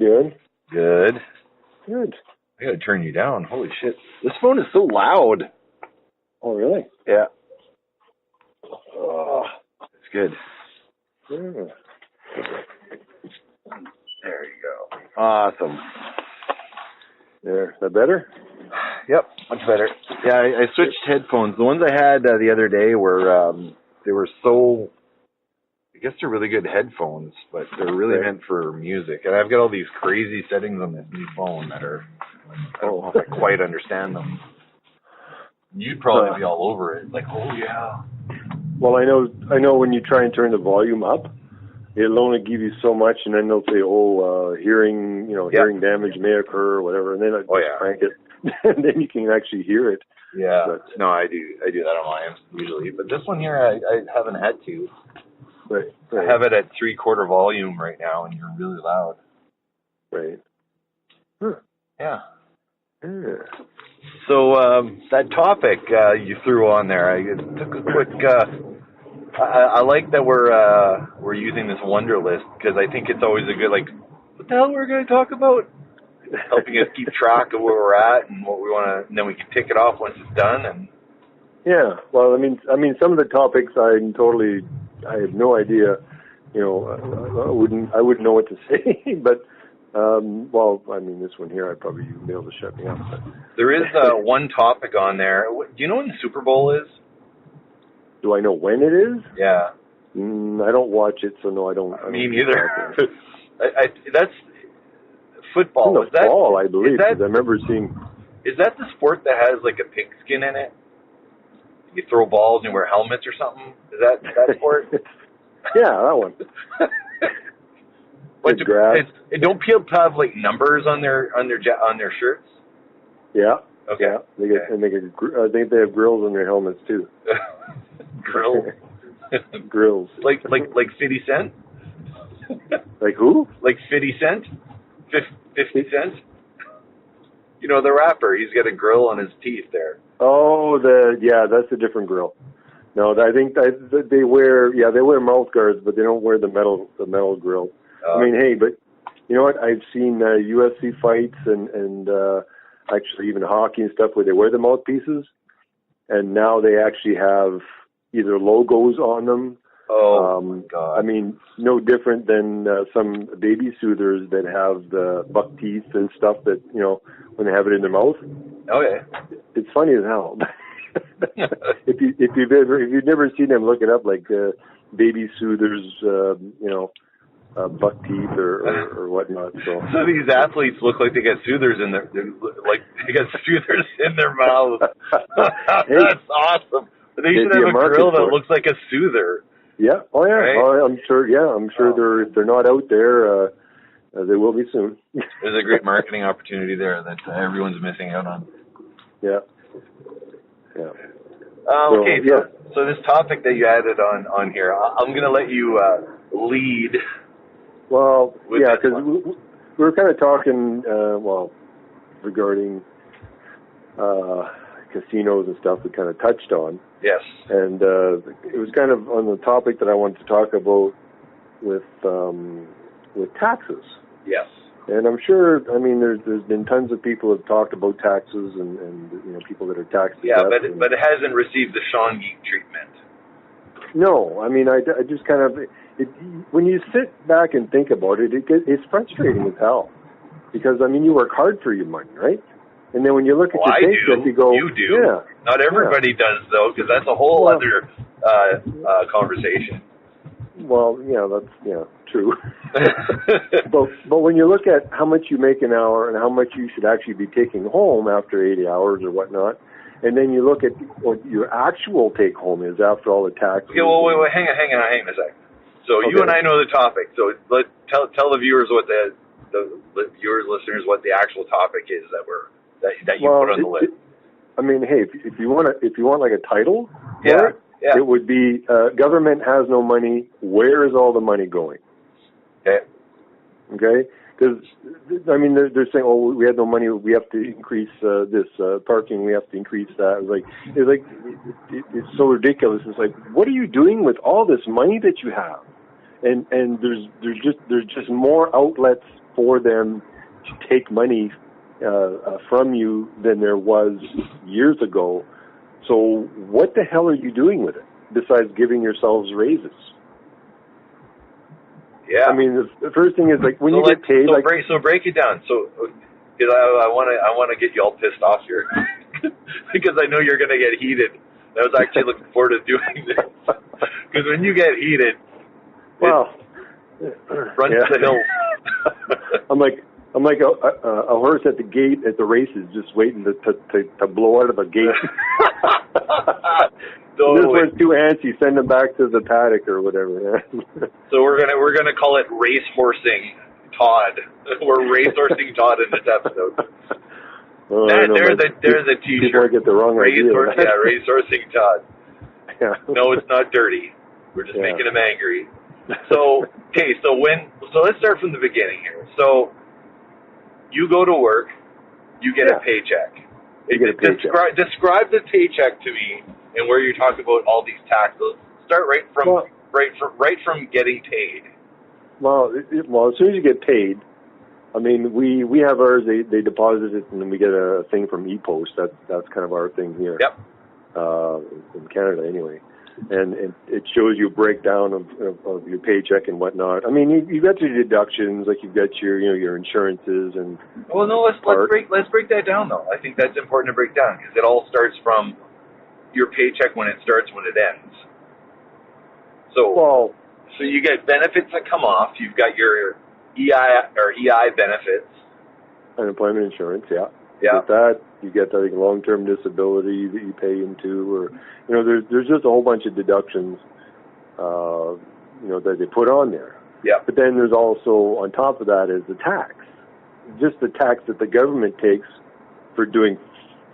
doing? Good. Good. I gotta turn you down. Holy shit. This phone is so loud. Oh, really? Yeah. Oh. It's good. Yeah. There you go. Awesome. There. Is that better? Yep, much better. Yeah, I switched headphones. The ones I had the other day were, they were so, I guess they're really good headphones, but they're really meant for music. And I've got all these crazy settings on this new phone that are, I don't know if I quite understand them. You'd probably be all over it. Like, oh yeah. Well, I know when you try and turn the volume up, it'll only give you so much, and then they'll say, hearing damage may occur or whatever, and then I just crank it, and then you can actually hear it. Yeah. But, no, I do that on mine usually, but this one here I haven't had to. Right. I have it at 3/4 volume right now, and you're really loud. Right. Huh. Yeah. Yeah. So that topic you threw on there, I took a quick. I like that we're using this wonder list because I think it's always a good what the hell we're going to talk about, helping us keep track of where we're at and what we want to, and then we can tick it off once it's done. And yeah, well, I mean, some of the topics I have no idea. I wouldn't know what to say, but. This one here, I'd probably be able to shut me up. But. There is one topic on there. Do you know when the Super Bowl is? Do I know when it is? Yeah. I don't watch it, so no, I don't. Me neither. That's football. It's fall, I believe, because I remember seeing... Is that the sport that has a pigskin in it? You throw balls and you wear helmets or something? Is that sport? Yeah, that one. But don't people have numbers on their shirts? Yeah. Okay. Yeah. I think they have grills on their helmets too. Grills. Grills. Like 50 Cent? Like who? Like 50 Cent? 50 Cent? The rapper. He's got a grill on his teeth there. Oh, that's a different grill. No, I think they wear mouth guards, but they don't wear the metal grill. I mean, hey, but you know what? I've seen UFC fights and actually even hockey and stuff where they wear the mouthpieces, and now they actually have either logos on them. Oh, my God. I mean, no different than some baby soothers that have the buck teeth and stuff that, when they have it in their mouth. Oh, yeah. It's funny as hell. If you've never seen them, look it up, baby soothers, buck teeth or whatnot. So these athletes look like they got soothers in their mouth. That's awesome. They should have a grill that looks like a soother. Yeah. Oh yeah. Right? Oh, I'm sure. Yeah, I'm sure if they're not out there, they will be soon. There's a great marketing opportunity there that everyone's missing out on. Yeah. Yeah. So this topic that you added on here, I'm going to let you lead. Well, yeah, because we were kind of talking, regarding casinos and stuff we kind of touched on. Yes. And it was kind of on the topic that I wanted to talk about with taxes. Yes. And I'm sure, there's been tons of people who have talked about taxes and people that are taxed. Yeah, but it hasn't received the Sean Geek treatment. No, I just kind of... when you sit back and think about it, it's frustrating as hell. Because, you work hard for your money, right? And then when you look at your paycheck, you go... You do. Yeah. Not everybody does, though, because that's a whole other conversation. Well, that's true. but when you look at how much you make an hour and how much you should actually be taking home after 80 hours or whatnot, and then you look at what your actual take home is after all the taxes... Okay, well, wait, hang on a second. So you and I know the topic. So tell the viewers what the viewers, listeners, what the actual topic is that you put on the list. Hey, if you want a title for it, it would be government has no money. Where is all the money going? Okay. Because they're saying, oh, we have no money. We have to increase this parking. We have to increase that. It's so ridiculous. It's like, what are you doing with all this money that you have? And there's just more outlets for them to take money from you than there was years ago. So what the hell are you doing with it besides giving yourselves raises? Yeah. I mean, the first thing is like when you get paid. So break it down. So, because I want to get you all pissed off here, because I know you're going to get heated. I was actually looking forward to doing this, because when you get heated, run to the hills. I'm like a horse at the gate at the races, just waiting to blow out of the gate. Totally. This one's too antsy. Send them back to the paddock or whatever. So we're gonna call it racehorsing Todd. We're racehorsing Todd in this episode. Oh, there's a T-shirt. People get the wrong idea. Racehorsing Todd. Yeah. No, it's not dirty. We're just making him angry. So so let's start from the beginning here. So you go to work, you get a paycheck. Describe the paycheck to me, and where you talk about all these taxes. Start right from getting paid. Well, as soon as you get paid, I mean, we have ours. They deposit it, and then we get a thing from ePost. That's kind of our thing here. Yep. In Canada, anyway. And it shows you a breakdown of your paycheck and whatnot. I mean, you got your deductions, like you've got your insurances and. Well, no, let's break that down though. I think that's important to break down, because it all starts from your paycheck when it starts, when it ends. So you get benefits that come off. You've got your EI benefits, unemployment insurance. Yeah. You get that. You get like long-term disability that you pay into, or there's just a whole bunch of deductions, that they put on there. Yeah. But then there's also on top of that is the tax, just the tax that the government takes for doing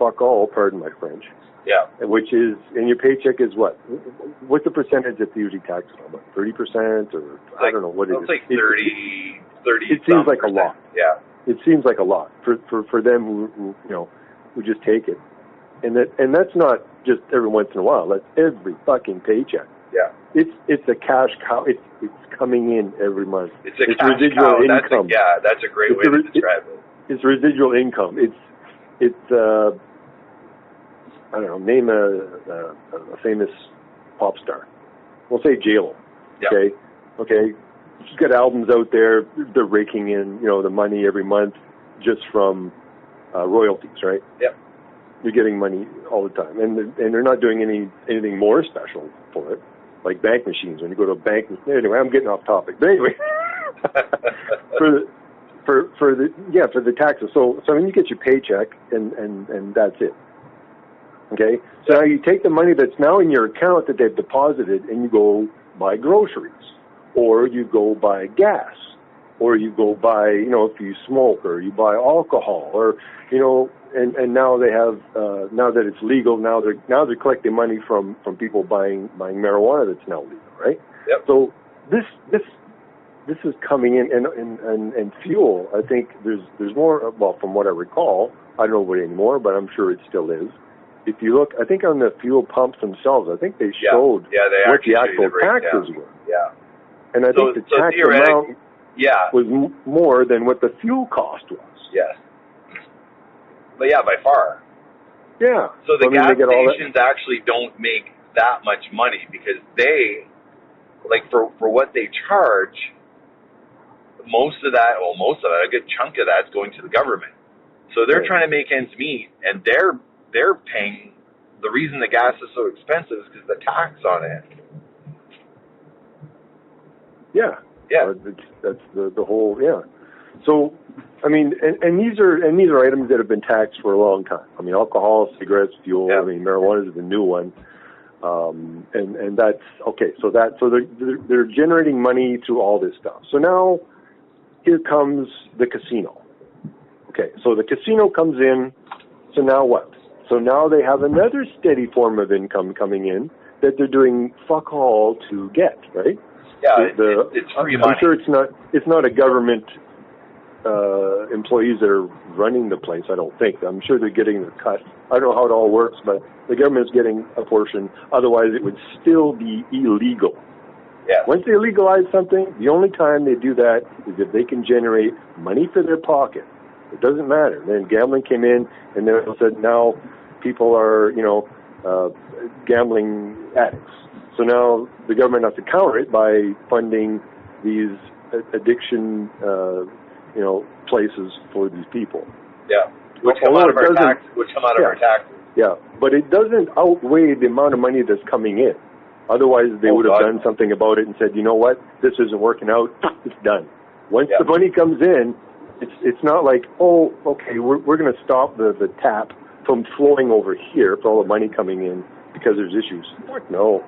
fuck all. Pardon my French. Yeah. Which is, and your paycheck is what? What's the percentage that they usually tax on? About 30%, or I don't know what it is. It's like 30. It seems like a lot. Yeah. It seems like a lot for them who just take it, and that's not just every once in a while. That's every fucking paycheck. Yeah. It's a cash cow. It's coming in every month. It's residual income. That's a great way to describe it. It's residual income. It's I don't know. Name a famous pop star. We'll say J-Lo. Yeah. Okay. She's got albums out there. They're raking in, the money every month just from royalties, right? Yep. You're getting money all the time, and they're not doing anything more special for it, like bank machines. When you go to a bank, anyway, I'm getting off topic, but anyway, for the taxes. So I mean, you get your paycheck, and that's it. Okay. So now you take the money that's now in your account that they've deposited, and you go buy groceries. Or you go buy gas, or you go buy, if you smoke, or you buy alcohol, or, and now they have, now that it's legal, now they're collecting money from people buying marijuana that's now legal, right? Yep. So this is coming in, and fuel. I think there's more. Well, from what I recall, I don't know about it anymore, but I'm sure it still is. If you look, I think on the fuel pumps themselves, I think they showed what the actual taxes were. Yeah. And I think the tax amount was more than what the fuel cost was. Yes. But by far. Yeah. So the gas stations actually don't make that much money, because they, for what they charge, most of that, a good chunk of that's going to the government. So they're trying to make ends meet, and they're paying. The reason the gas is so expensive is because the tax on it. Yeah. That's the whole. Yeah. So, I mean, and these are items that have been taxed for a long time. I mean, alcohol, cigarettes, fuel. Yeah. I mean, marijuana is the new one, and that's okay. So they're generating money through all this stuff. So now, here comes the casino. Okay, so the casino comes in. So now what? So now they have another steady form of income coming in that they're doing fuck all to get, right? Yeah, it's free money. I'm sure it's not a government employees that are running the place. I don't think. I'm sure they're getting their cut. I don't know how it all works, but the government's getting a portion. Otherwise, it would still be illegal Yeah. Once they legalize something, the only time they do that is if they can generate money for their pocket. It doesn't matter. Then gambling came in, and then it said now people are, gambling addicts. So now the government has to counter it by funding these addiction, places for these people. Yeah. Which come out of our taxes. Yeah, but it doesn't outweigh the amount of money that's coming in. Otherwise, they would have done something about it and said, you know what, this isn't working out, it's done. Once the money comes in, it's not like, oh, okay, we're going to stop the tap from flowing over here for all the money coming in because there's issues. No.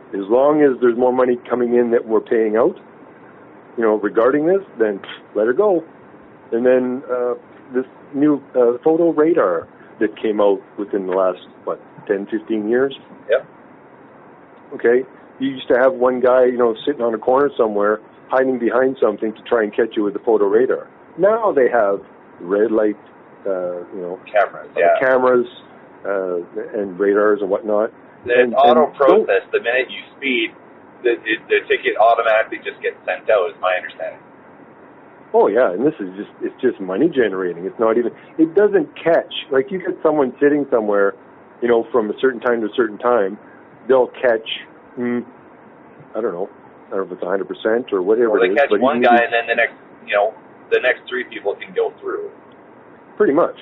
As long as there's more money coming in that we're paying out, regarding this, then let her go. And then this new photo radar that came out within the last, 10, 15 years? Yep. Okay? You used to have one guy, sitting on a corner somewhere, hiding behind something to try and catch you with the photo radar. Now they have red light, cameras and radars and whatnot. It's auto-processed. The minute you speed, the ticket automatically just gets sent out, is my understanding. Oh yeah, and it's just money generating. It's not even, it doesn't catch. Like you get someone sitting somewhere, from a certain time to a certain time, they'll catch, I don't know if it's 100% or whatever it is. They catch one guy and then the next three people can go through. Pretty much.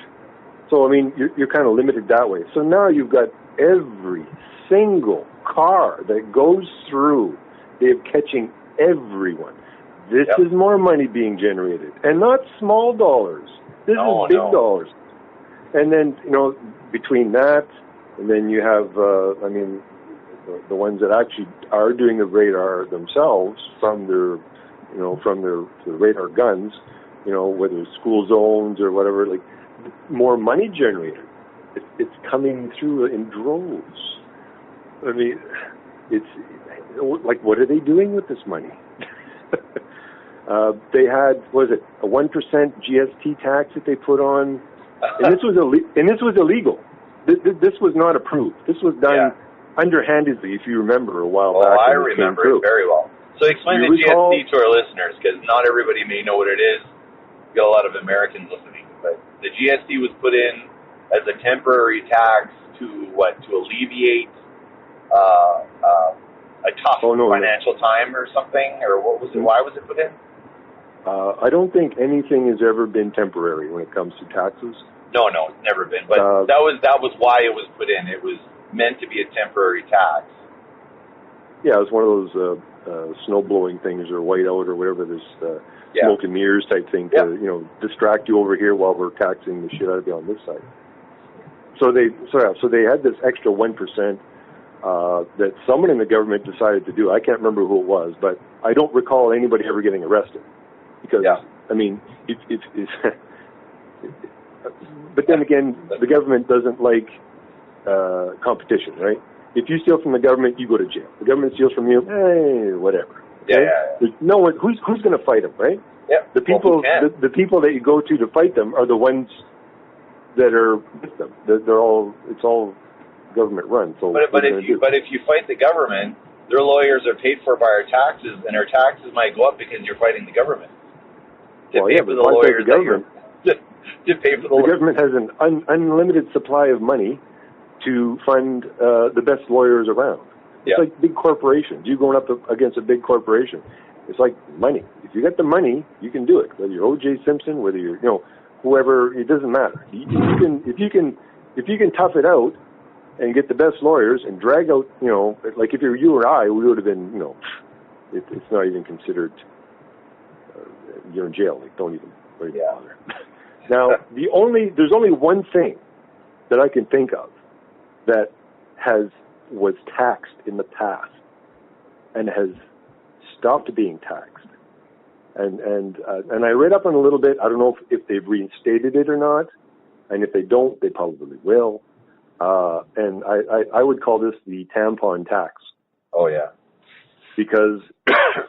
So, I mean, you're kind of limited that way. So now you've got every single car that goes through, they're catching everyone. This is more money being generated. And not small dollars. This is big dollars. And then, between that, and then you have, the ones that actually are doing the radar themselves from their, from their radar guns, whether it's school zones or whatever, like, more money generated. It's coming through in droves. I mean, it's like, what are they doing with this money? They had, a 1% GST tax that they put on, and this was illegal. This was not approved. This was done underhandedly, if you remember, a while back. Oh, I remember it very well. So explain the GST to our listeners, because not everybody may know what it is. We've got a lot of Americans listening, but the GST was put in as a temporary tax to alleviate a tough financial time or something, or what was it? Why was it put in? I don't think anything has ever been temporary when it comes to taxes. No, it's never been. But that was why it was put in. It was meant to be a temporary tax. Yeah, it was one of those snow blowing things or whiteout or whatever, this smoke and mirrors type thing to distract you over here while we're taxing the shit out of you on this side. So they had this extra 1% that someone in the government decided to do. I can't remember who it was, but I don't recall anybody ever getting arrested. Because, I mean, but then again, the government doesn't like competition, right? If you steal from the government, you go to jail. The government steals from you, whatever. Okay? There's no one who's going to fight them, right? Yeah. The people that you go to fight them are the ones that are with them. It's all government run. So but if you fight the government, their lawyers are paid for by our taxes, and our taxes might go up because you're fighting the government. The government has an unlimited supply of money to fund the best lawyers around. It's like big corporations. You going up against a big corporation. It's like money. If you got the money, you can do it. Whether you're O.J. Simpson, whether you're whoever, it doesn't matter. If you can tough it out and get the best lawyers and drag out, like if you're you or I, we would have been, it's not even considered. You're in jail. Like, don't even bother. Now, there's only one thing that I can think of that was taxed in the past and has stopped being taxed. And I read up on a little bit. I don't know if they've reinstated it or not, and if they don't, they probably will. And I would call this the tampon tax. Oh yeah. Because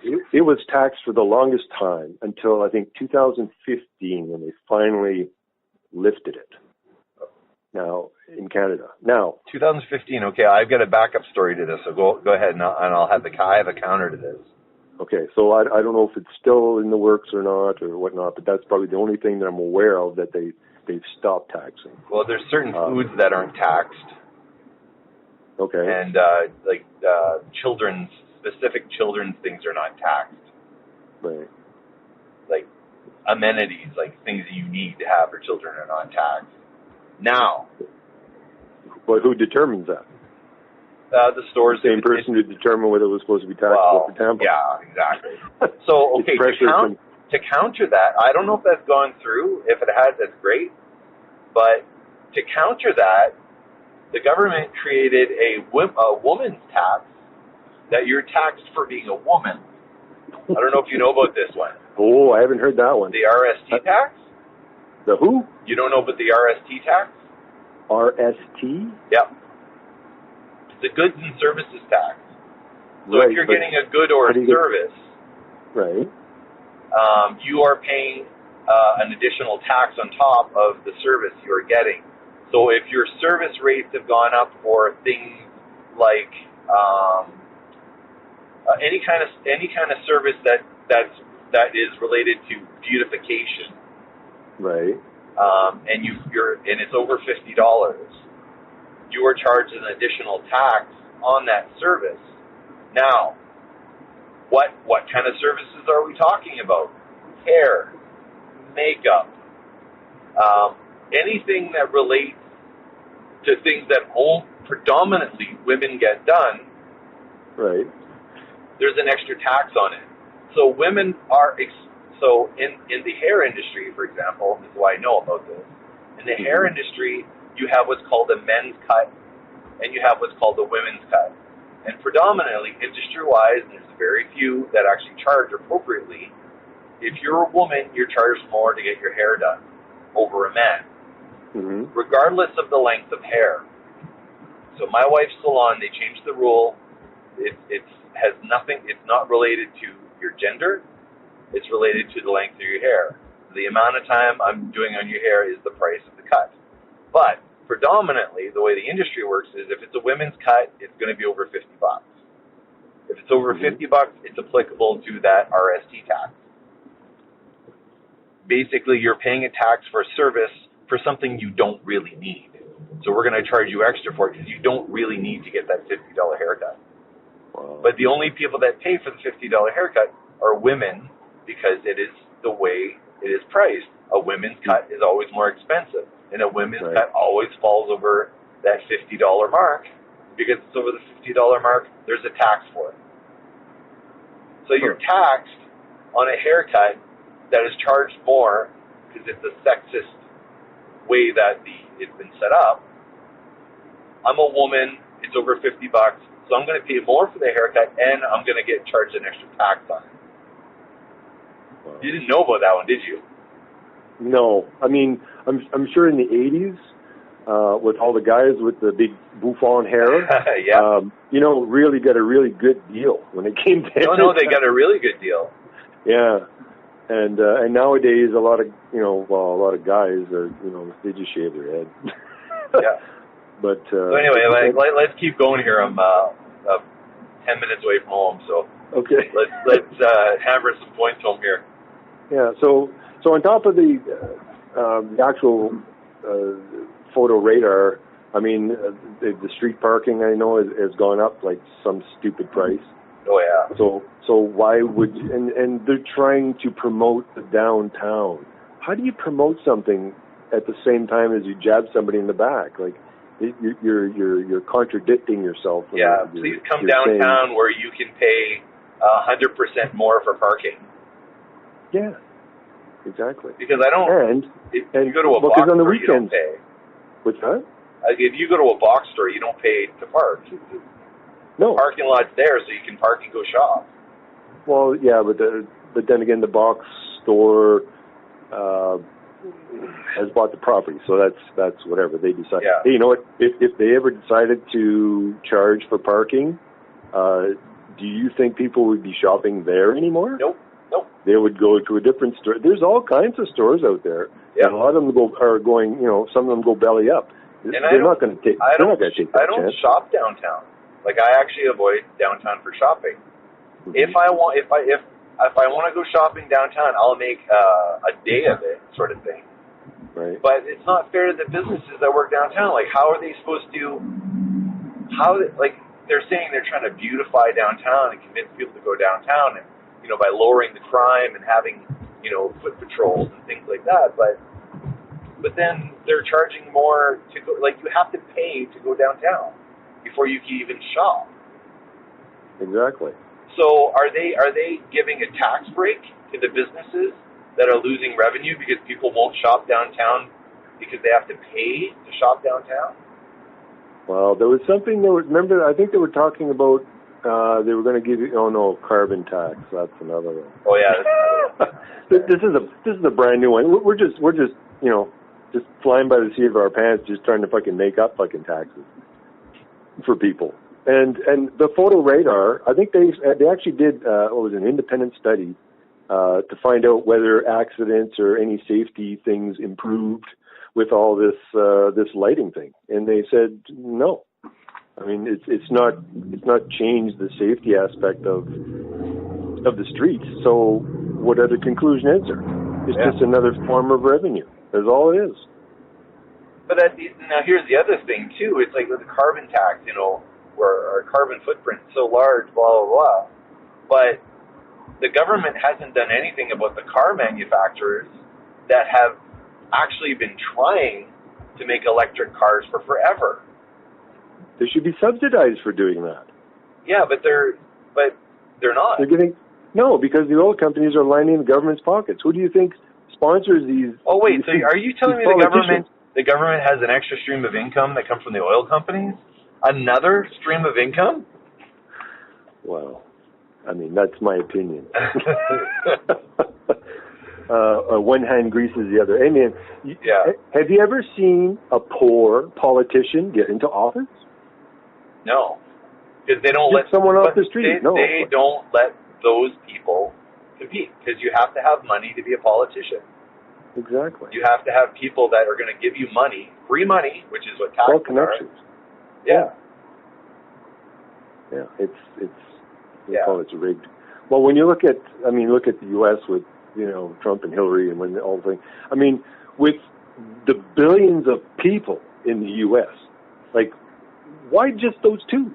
it was taxed for the longest time until I think 2015 when they finally lifted it. Now in Canada. Now 2015. Okay, I've got a backup story to this. So go ahead and I'll have I have a counter to this. Okay, so I don't know if it's still in the works or not or whatnot, but that's probably the only thing that I'm aware of that they've stopped taxing. Well, there's certain foods that aren't taxed. Okay. And specific children's things are not taxed. Right. Like amenities, like things that you need to have for children are not taxed. Now. But who determines that? The stores. The same person who determined whether it was supposed to be taxable for Tampa. Yeah, exactly. So, okay, to counter that, I don't know if that's gone through. If it has, that's great. But to counter that, the government created a woman's tax that you're taxed for being a woman. I don't know if you know about this one. Oh, I haven't heard that one. The RST tax? The who? You don't know about the RST tax? RST? Yep. The goods and services tax. So right, if you're getting a good or a service, right, you are paying an additional tax on top of the service you are getting. So if your service rates have gone up for things like any kind of service that is related to beautification, right, and it's over $50. You are charged an additional tax on that service. Now, what kind of services are we talking about? Hair, makeup, anything that relates to things that predominantly women get done. Right. There's an extra tax on it. So women are in the hair industry, for example. This is why I know about this. In the hair industry, you have what's called a men's cut, and you have what's called a women's cut. And predominantly, industry-wise, there's very few that actually charge appropriately. If you're a woman, you're charged more to get your hair done over a man, regardless of the length of hair. So my wife's salon, they changed the rule. It's not related to your gender. It's related to the length of your hair. The amount of time I'm doing on your hair is the price of the cut. But predominantly, the way the industry works is if it's a women's cut, it's going to be over $50. If it's over $50, it's applicable to that RST tax. Basically, you're paying a tax for a service for something you don't really need. So we're going to charge you extra for it because you don't really need to get that $50 haircut. Wow. But the only people that pay for the $50 haircut are women because it is the way it is priced. A women's cut is always more expensive. And a women's cut always falls over that $50 mark. Because it's over the $50 mark, there's a tax for it. So you're taxed on a haircut that is charged more because it's a sexist way that it's been set up. I'm a woman, it's over $50, so I'm going to pay more for the haircut and I'm going to get charged an extra tax on it. Wow. You didn't know about that one, did you? No. I mean, I'm sure in the 80s, with all the guys with the big bouffant hair, really got a really good deal when it came to it. No, they got a really good deal. Yeah. And nowadays a lot of guys are, they just shave their head. Yeah. But so anyway, let's keep going here. I'm 10 minutes away from home, so okay. Let's hammer some points home here. Yeah. So on top of the actual photo radar, I mean, the street parking I know has gone up like some stupid price. Oh yeah. So why would and they're trying to promote the downtown. How do you promote something at the same time as you jab somebody in the back? Like you're contradicting yourself. Yeah. Please come downtown where you can pay 100% more for parking. Yeah. Exactly. Because I don't. If you go to a box on the store, weekends, you don't pay. What's that? If you go to a box store, you don't pay to park. No. The parking lot's there, so you can park and go shop. Well, yeah, but then again, the box store has bought the property, so that's whatever they decide. Yeah. Hey, you know what? If they ever decided to charge for parking, do you think people would be shopping there anymore? Nope. They would go to a different store. There's all kinds of stores out there. Yeah. And a lot of them are going. Some of them go belly up. They're not going to take. They're not going to take that chance. I don't shop downtown. Like I actually avoid downtown for shopping. If I want to go shopping downtown, I'll make a day of it, sort of thing. Right. But it's not fair to the businesses that work downtown. Like, how are they supposed to? They're saying they're trying to beautify downtown and convince people to go downtown, and by lowering the crime and having foot patrols and things like that. But then they're charging more to go. Like, you have to pay to go downtown before you can even shop. Exactly. So are they giving a tax break to the businesses that are losing revenue because people won't shop downtown because they have to pay to shop downtown? Well, there was something remember, I think they were talking about they were going to give you carbon tax. That's another one. Oh yeah. This is a brand new one. We're just just flying by the seat of our pants, just trying to fucking make up fucking taxes for people. And the photo radar, I think they actually did an independent study to find out whether accidents or any safety things improved with all this lighting thing, and they said no. I mean, it's not changed the safety aspect of the streets. So what other conclusion is there? It's just another form of revenue. That's all it is. But now here's the other thing too. It's like with the carbon tax, where our carbon footprint is so large, blah blah blah. But the government hasn't done anything about the car manufacturers that have actually been trying to make electric cars for forever. They should be subsidized for doing that. Yeah, but they're not. They're getting because the oil companies are lining the government's pockets. Who do you think sponsors these? Oh wait, so are you telling me the government has an extra stream of income that comes from the oil companies? Another stream of income? Well, I mean, that's my opinion. One hand greases the other. Hey, man, have you ever seen a poor politician get into office? No. Because they don't let someone off the street. They don't let those people compete because you have to have money to be a politician. Exactly. You have to have people that are going to give you money, free money, which is what taxes are. Connections. Yeah. Yeah, it's rigged. Well, when you look at the U.S. with Trump and Hillary and when the whole thing. I mean, with the billions of people in the U.S., like, why just those two?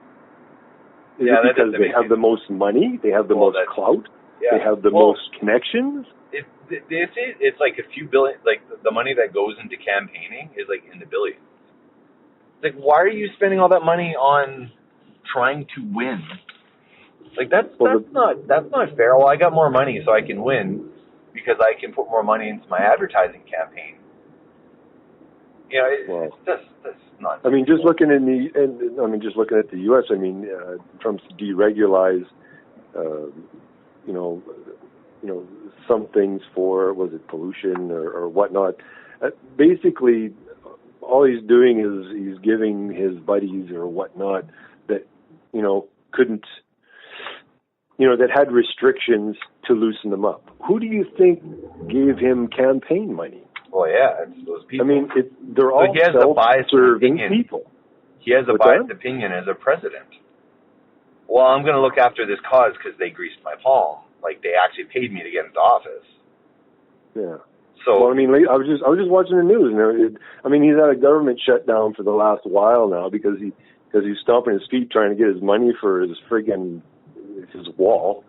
Is it because they have the most money? They have the most clout? Yeah. They have the most connections? It's like a few billion. Like the money that goes into campaigning is like in the billions. Like, why are you spending all that money on trying to win? Like that's not fair. Well, I got more money, so I can win because I can put more money into my advertising campaign. It's just not. I mean, just looking at the U.S. I mean, Trump's deregularized, some things for pollution or whatnot. Basically, all he's doing is he's giving his buddies or whatnot that couldn't. That had restrictions to loosen them up. Who do you think gave him campaign money? Well, yeah, it's those people. I mean, they're all self-serving people. He has a biased opinion as a president. Well, I'm going to look after this cause because they greased my palm. Like, they actually paid me to get into office. Yeah. So, well, I mean, I was just watching the news, and he's had a government shutdown for the last while now because he's stomping his feet trying to get his money for his friggin' his wall.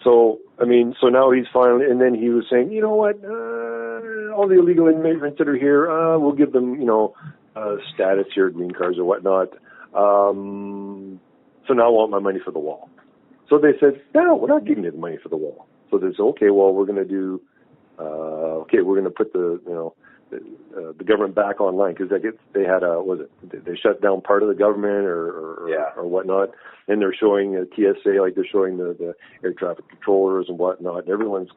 So now he's finally, and then he was saying, you know what, all the illegal immigrants that are here, we'll give them, status here, green cards or whatnot. So now I want my money for the wall. So they said, no, we're not giving you the money for the wall. So they said, okay, well, we're going to do, we're going to put the government back online because they had they shut down part of the government or whatnot, and they're showing TSA, like they're showing the air traffic controllers and whatnot, and everyone's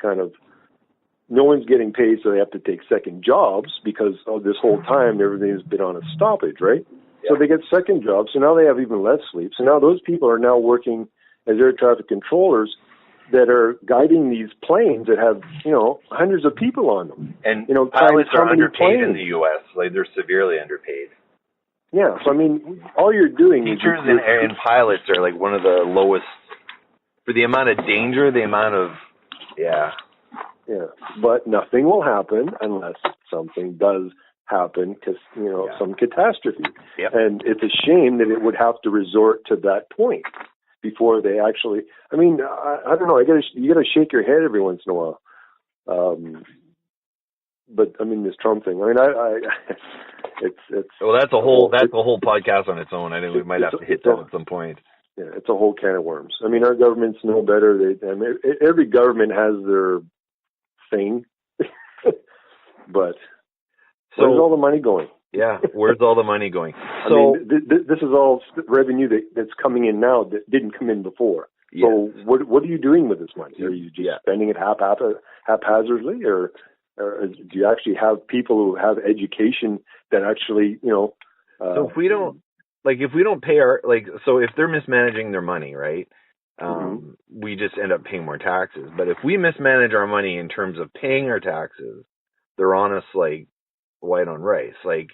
no one's getting paid, so they have to take second jobs because this whole time everything's been on a stoppage, right? Yeah. So they get second jobs, so now they have even less sleep. So now those people are now working as air traffic controllers that are guiding these planes that have, hundreds of people on them. And pilots are underpaid in the U.S. Like, they're severely underpaid. Yeah, so all you're doing teachers and pilots are like one of the lowest For the amount of danger, the amount of, Yeah, but nothing will happen unless something does happen, because some catastrophe. Yep. And it's a shame that it would have to resort to that point before they actually. I mean, I don't know. You got to shake your head every once in a while. But I mean, this Trump thing. I mean, it's. Well, that's a whole podcast on its own. I think we might have to hit that at some point. Yeah, it's a whole can of worms. I mean, our governments know better. Every government has their thing, but where's all the money going? Yeah, where's all the money going? I mean, this is all revenue that's coming in now that didn't come in before. Yeah. So what are you doing with this money? Are you just spending it haphazardly, or do you actually have people who have education that actually, So if we don't pay so if they're mismanaging their money, right? We just end up paying more taxes. But if we mismanage our money in terms of paying our taxes, they're on us like white on rice. Like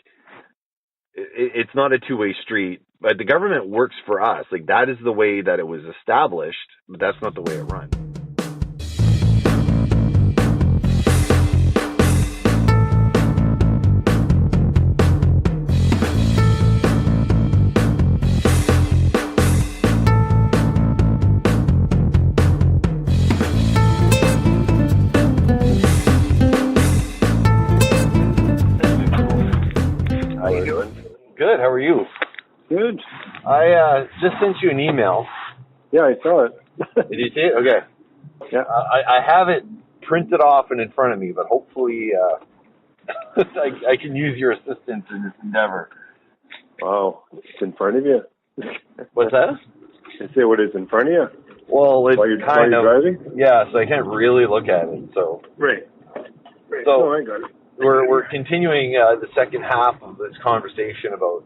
it's not a two-way street, but the government works for us. Like that is the way that it was established, but that's not the way it runs. Good. How are you? Good. I just sent you an email. Yeah, I saw it. Did you see it? Okay. Yeah. I have it printed off and in front of me, but hopefully I can use your assistance in this endeavor. Wow. It's in front of you. What's that? I say what is in front of you? Well, it's while you're driving? Yeah, so I can't really look at it. So Right. So I got it. We're continuing the second half of this conversation about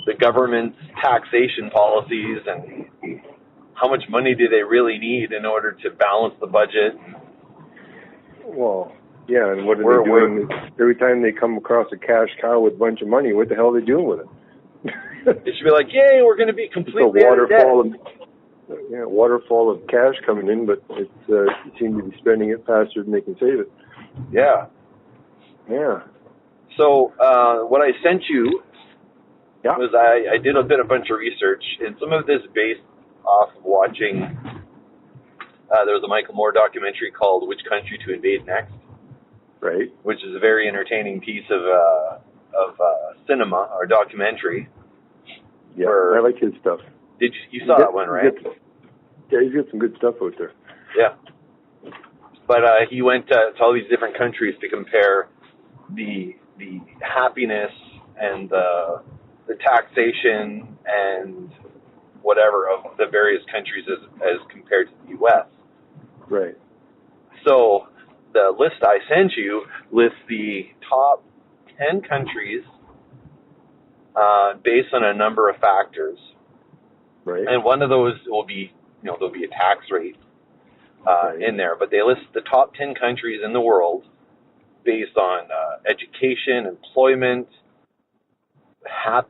the government's taxation policies and how much money do they really need in order to balance the budget. Well, yeah, and what are they doing? Every time they come across a cash cow with a bunch of money, what the hell are they doing with it? It should be like, yay, we're going to be completely out of debt. Waterfall of cash coming in, but you seem to be spending it faster than they can save it. Yeah. Yeah. So what I sent you was I did a bunch of research, and some of this based off of watching. There was a Michael Moore documentary called "Which Country to Invade Next," right? Which is a very entertaining piece of cinema or documentary. Yeah, I like his stuff. Did you saw that one, right? Yeah, he's got some good stuff out there. Yeah. But he went to all these different countries to compare the happiness and the taxation and whatever of the various countries as compared to the U.S. Right. So the list I sent you lists the top 10 countries based on a number of factors. Right. And one of those will be, there'll be a tax rate in there. But they list the top 10 countries in the world based on education, employment,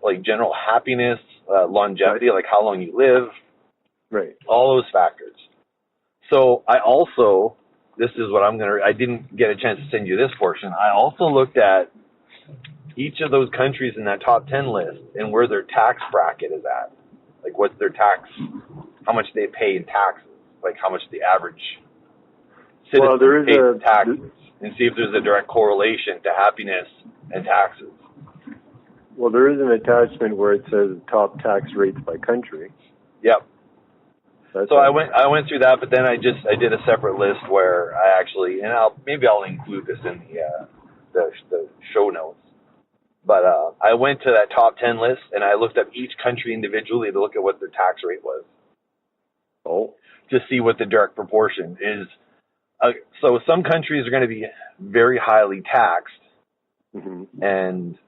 like general happiness, longevity, like how long you live, right? All those factors. So I also, this is what I didn't get a chance to send you this portion. I also looked at each of those countries in that top 10 list and where their tax bracket is at. Like what's their tax, how much they pay in taxes, like how much the average citizen pays in taxes, and see if there's a direct correlation to happiness and taxes. Well, there is an attachment where it says top tax rates by country. Yep. So I went through that, but then I did a separate list where I actually, and I'll include this in the show notes. But I went to that top 10 list and I looked up each country individually to look at what their tax rate was. Oh. To see what the direct proportion is. So some countries are going to be very highly taxed, and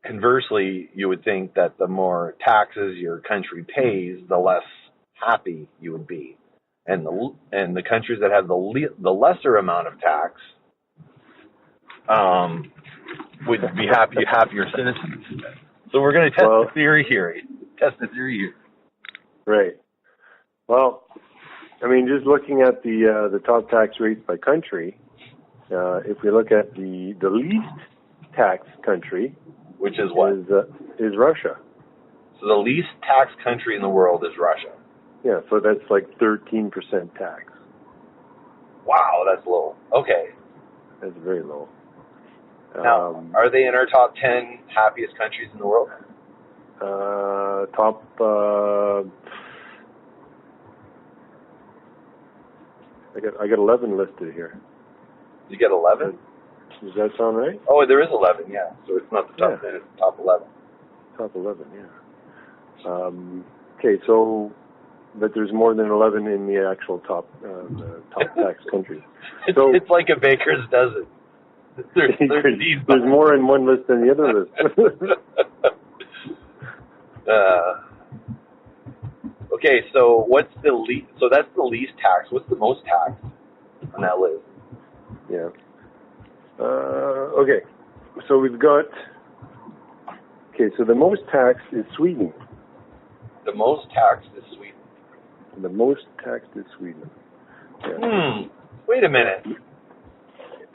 conversely, you would think that the more taxes your country pays, the less happy you would be, and the countries that have the lesser amount of tax would be happier citizens. So we're going to test the theory here. Right. Well, I mean, just looking at the top tax rates by country, if we look at the least tax country, which is what? Is Russia. So the least tax country in the world is Russia. Yeah, so that's like 13% tax. Wow, that's low. Okay. That's very low. Now, are they in our top 10 happiest countries in the world? Top. I got 11 listed here. You get 11? Does that sound right? Oh, there is 11. Yeah. So it's not the top 10; it's the top 11. Top 11. Yeah. Okay, so. But there's more than 11 in the actual top tax countries. So it's like a baker's dozen. There's more in one list than the other list. Okay, so what's the least? So that's the least tax. What's the most tax on that list? Yeah. Okay. So we've got. Okay, so the most taxed is Sweden. The most taxed is Sweden. The most taxed is Sweden. Yeah. Wait a minute.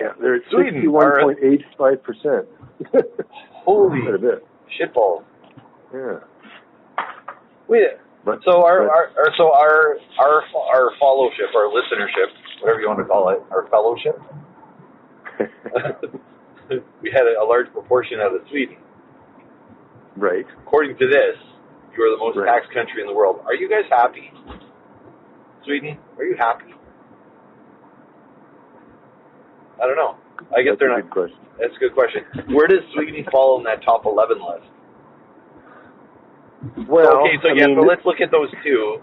Yeah, they're at 61.85%. Holy quite a bit. Shitballs. Yeah. Wait. So our followship, our listenership, whatever you want to call it, our fellowship. We had a large proportion out of Sweden. Right. According to this, you are the most taxed country in the world. Are you guys happy? Sweden, are you happy? I don't know. I guess they're not. Good question. That's a good question. Where does Sweden fall in that top 11 list? Well, okay, so so let's look at those two.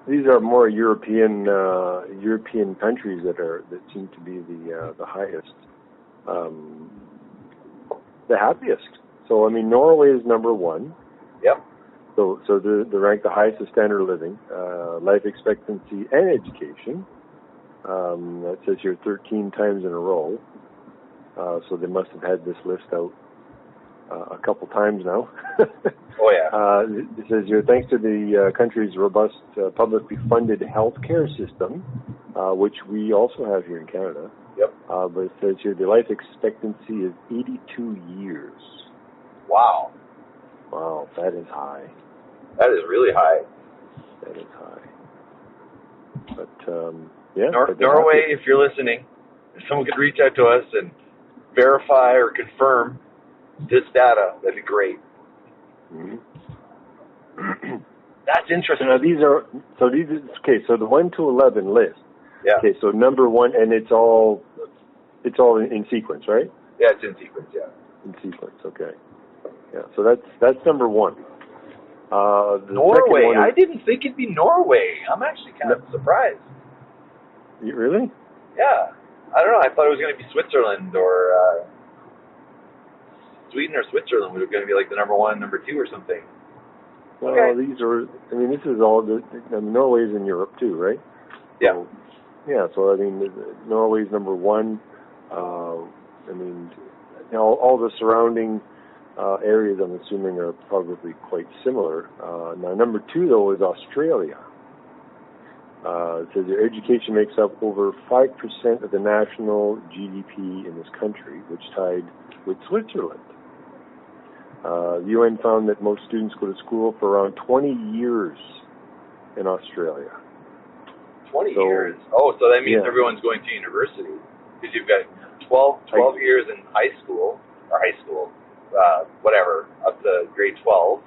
These are more European countries that seem to be the highest, the happiest. So I mean, Norway is number one. Yep. So they're ranked the highest of standard of living, life expectancy, and education. That says here 13 times in a row. So they must have had this list out a couple times now. Oh, yeah. It says here, thanks to the country's robust publicly funded health care system, which we also have here in Canada. Yep. But it says here the life expectancy is 82 years. Wow. Wow, that is high. That is really high. That is high. But, yeah. Norway, if you're listening, if someone could reach out to us and verify or confirm this data, that'd be great. Mm-hmm. That's interesting. Now okay, so the 1 to 11 list. Yeah. Okay, so number one, and it's all in sequence, right? Yeah, it's in sequence, yeah. In sequence, okay. Yeah, so that's number one. Norway. I didn't think it'd be Norway. I'm actually kind of surprised. You really? Yeah. I don't know. I thought it was going to be Switzerland or Sweden or Switzerland was going to be like the number one, number two or something. Well, okay. These are. I mean, this is all. Norway's in Europe too, right? Yeah. So, yeah. So I mean, Norway's number one. I mean, all the surrounding areas, I'm assuming, are probably quite similar. Now, number two, though, is Australia. It says their education makes up over 5% of the national GDP in this country, which tied with Switzerland. The UN found that most students go to school for around 20 years in Australia. 20 years? Oh, so that means everyone's going to university. Because you've got 12 years in high school, whatever, up to grade 12.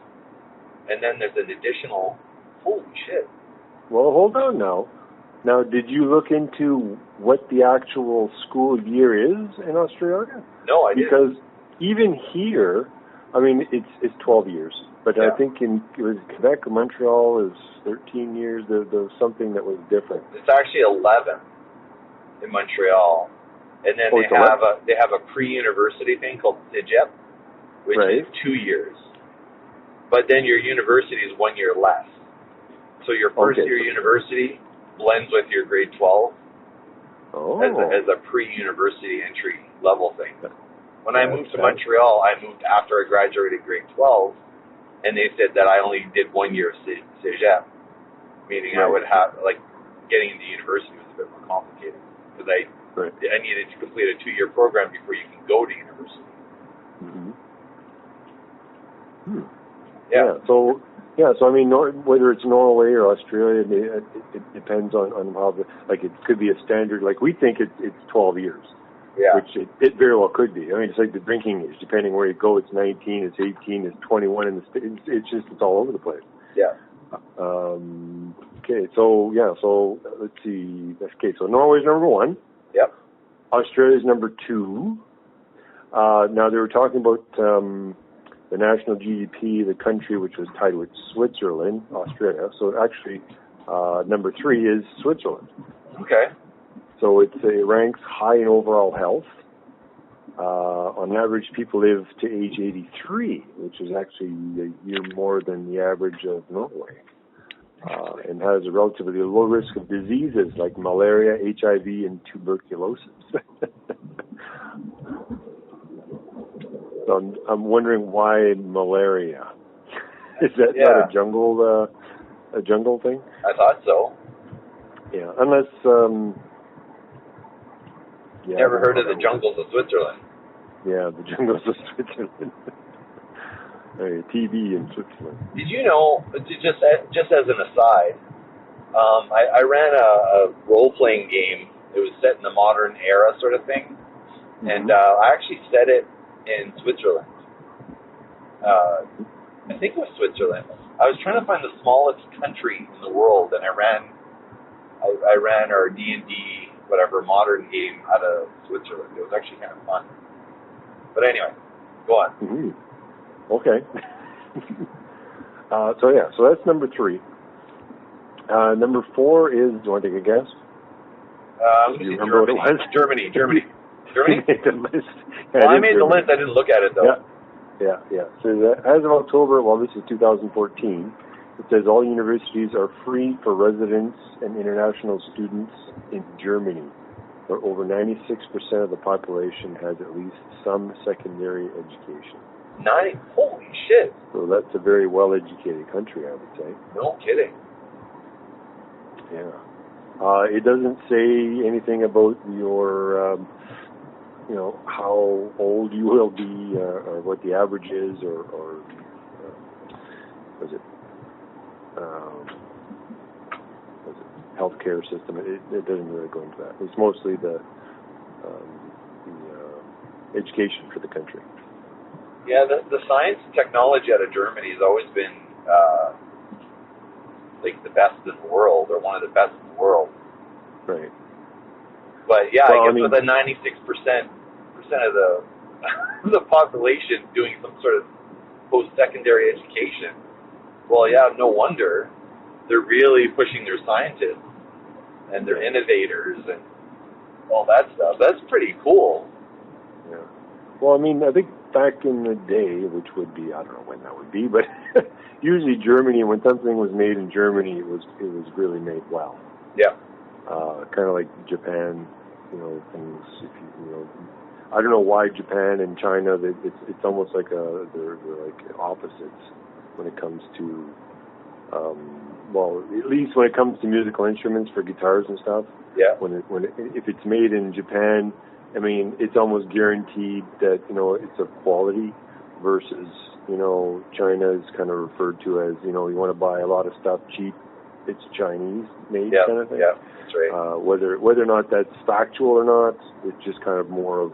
And then there's an additional, holy shit. Well, hold on now. Now, did you look into what the actual school year is in Australia? No, I didn't. Because even here, I mean, it's 12 years. But I think it was Quebec or Montreal is 13 years. There was something that was different. It's actually 11 in Montreal. And then they have a pre-university thing called Cégep, which is 2 years. But then your university is 1 year less. So your first year university blends with your grade 12 as a pre-university entry level thing. When I moved to Montreal, I moved after I graduated grade 12, and they said that I only did 1 year Cégep, meaning I would have, like, getting into university was a bit more complicated because I needed to complete a 2-year program before you can go to university. Mm-hmm. Yeah. So I mean, whether it's Norway or Australia, it depends on how like it could be a standard. Like we think it's 12 years, which it very well could be. I mean, it's like the drinking age. Depending where you go, it's 19, it's 18, it's 21, and it's all over the place. Yeah. Okay. So let's see. Okay. So Norway's number 1. Yep. Australia's number 2. Now they were talking about the national GDP, the country which was tied with Switzerland, Australia. So actually, number 3 is Switzerland. Okay. So it ranks high in overall health. On average, people live to age 83, which is actually a year more than the average of Norway, and has a relatively low risk of diseases like malaria, HIV, and tuberculosis. So I'm wondering why malaria. Is that not a jungle thing? I thought so. Yeah, unless never heard of the jungles of Switzerland. Yeah, the jungles of Switzerland. TB in Switzerland. Did you know? Just as an aside, I ran a role-playing game. It was set in the modern era, sort of thing, and I actually set it in Switzerland. I think it was Switzerland. I was trying to find the smallest country in the world, and I ran our D&D whatever modern game out of Switzerland. It was actually kind of fun. But anyway, go on. Mm-hmm. Okay. So that's number 3. Number 4 is. Do you want to take a guess? Do you remember what it was? Germany. Germany. You made the list. Well, I made the list. I didn't look at it though. Yeah. So as of October, this is 2014. It says all universities are free for residents and international students in Germany, where over 96% of the population has at least some secondary education. Holy shit! So that's a very well-educated country, I would say. No kidding. Yeah. It doesn't say anything about your, how old you will be, or what the average is, or healthcare system. It doesn't really go into that. It's mostly the education for the country. Yeah, the science and technology out of Germany has always been like the best in the world, or one of the best in the world. Right. But yeah, I guess with a 96% of the population doing some sort of post-secondary education, well, yeah, no wonder they're really pushing their scientists and their innovators and all that stuff. That's pretty cool. Yeah. Well, I think back in the day, which would be, I don't know when that would be, but usually Germany, when something was made in Germany, it was really made well. Yeah. Kind of like Japan, things. I don't know why Japan and China. It's almost like they're like opposites when it comes to, at least when it comes to musical instruments for guitars and stuff. Yeah. If it's made in Japan, it's almost guaranteed that it's of quality, versus China is kind of referred to as you want to buy a lot of stuff cheap, it's Chinese made kind of thing. Yeah, that's right. Whether or not that's factual or not, it's just kind of more of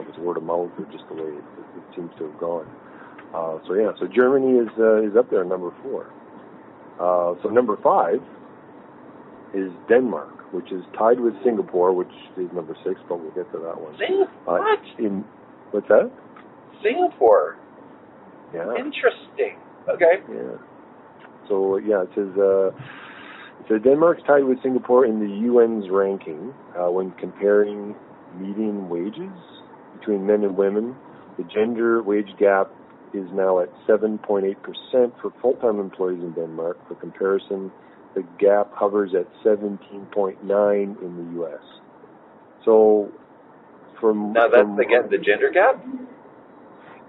it's word of mouth, or just the way it seems to have gone. So Germany is up there, number 4. So number 5 is Denmark, which is tied with Singapore, which is number 6, but we'll get to that one. What? What's that? Singapore. Yeah. Interesting. Okay. Yeah. So it says Denmark's tied with Singapore in the UN's ranking when comparing median wages between men and women. The gender wage gap is now at 7.8% for full-time employees in Denmark. For comparison, the gap hovers at 17.9 in the U.S. So, now that's again the gender gap.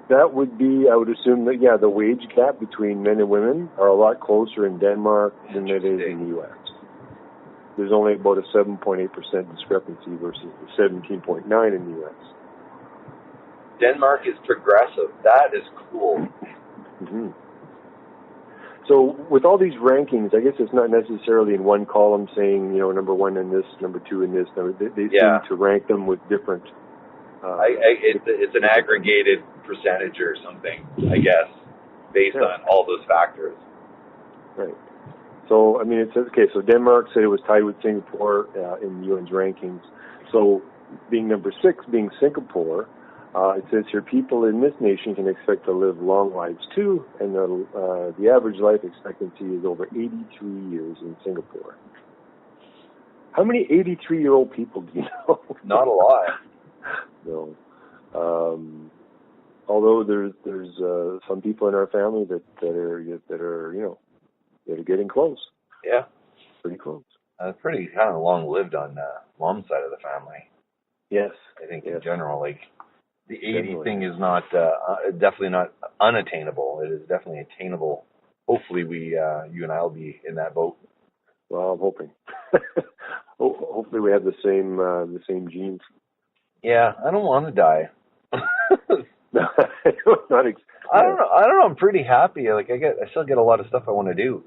That would be, I would assume that, the wage gap between men and women are a lot closer in Denmark than it is in the U.S. There's only about a 7.8% discrepancy versus the 17.9% in the U.S. Denmark is progressive. That is cool. Mm-hmm. So with all these rankings, I guess it's not necessarily in one column saying, number one in this, number two in this. They seem to rank them with different... it's an aggregated percentage or something, I guess, based on all those factors. Right. So, I mean, it says, so Denmark said it was tied with Singapore in the UN's rankings. So being number 6, being Singapore, it says here, people in this nation can expect to live long lives too, and the average life expectancy is over 83 years in Singapore. How many 83-year-old people do you know? Not a lot. No. Although there's some people in our family that are getting close. Yeah. Pretty close. Pretty kind of long-lived on mom's side of the family. Yes. I think in general, like, the 80 thing is not definitely not unattainable. It is definitely attainable. Hopefully, you and I will be in that boat. Well, I'm hoping. Hopefully, we have the same genes. Yeah, I don't want to die. I don't know. I'm pretty happy. Like I still get a lot of stuff I want to do.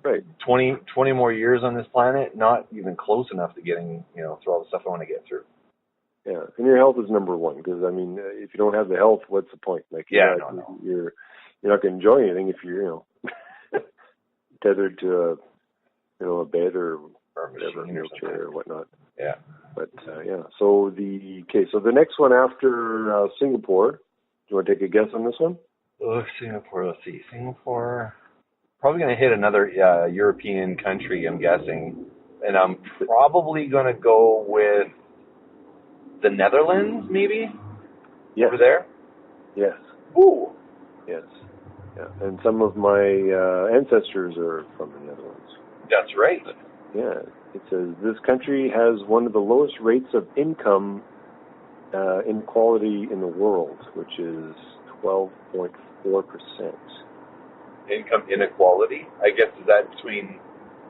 Right. 20 more years on this planet, not even close enough to getting through all the stuff I want to get through. Yeah, and your health is number one, because I mean, if you don't have the health, what's the point? Like, you're not going to enjoy anything if you're tethered to a bed or whatever, wheelchair or whatnot. Yeah. But so the next one after Singapore. Do you want to take a guess on this one? Oh, Singapore. Let's see. Singapore. Probably going to hit another European country, I'm guessing, and I'm probably going to go with the Netherlands, maybe? Yes. Over there? Yes. Ooh. Yes. Yeah. And some of my ancestors are from the Netherlands. That's right. Yeah. It says this country has one of the lowest rates of income inequality in the world, which is 12.4%. Income inequality? I guess is that between,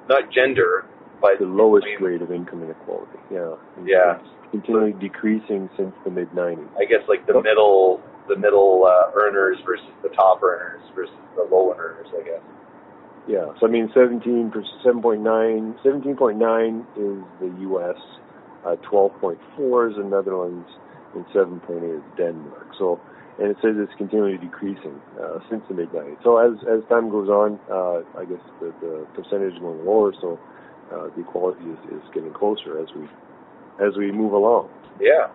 not gender, but... The lowest rate of income inequality, yeah. Yeah. Continually decreasing since the mid-90s. I guess like the middle earners versus the top earners versus the low earners, I guess. Yeah, so I mean 17.9 is the U.S., 12.4 is the Netherlands, and 7.8 is Denmark. So, and it says it's continually decreasing since the mid-90s. So as time goes on, I guess the percentage is going lower, so the equality is getting closer as we move along. Yeah.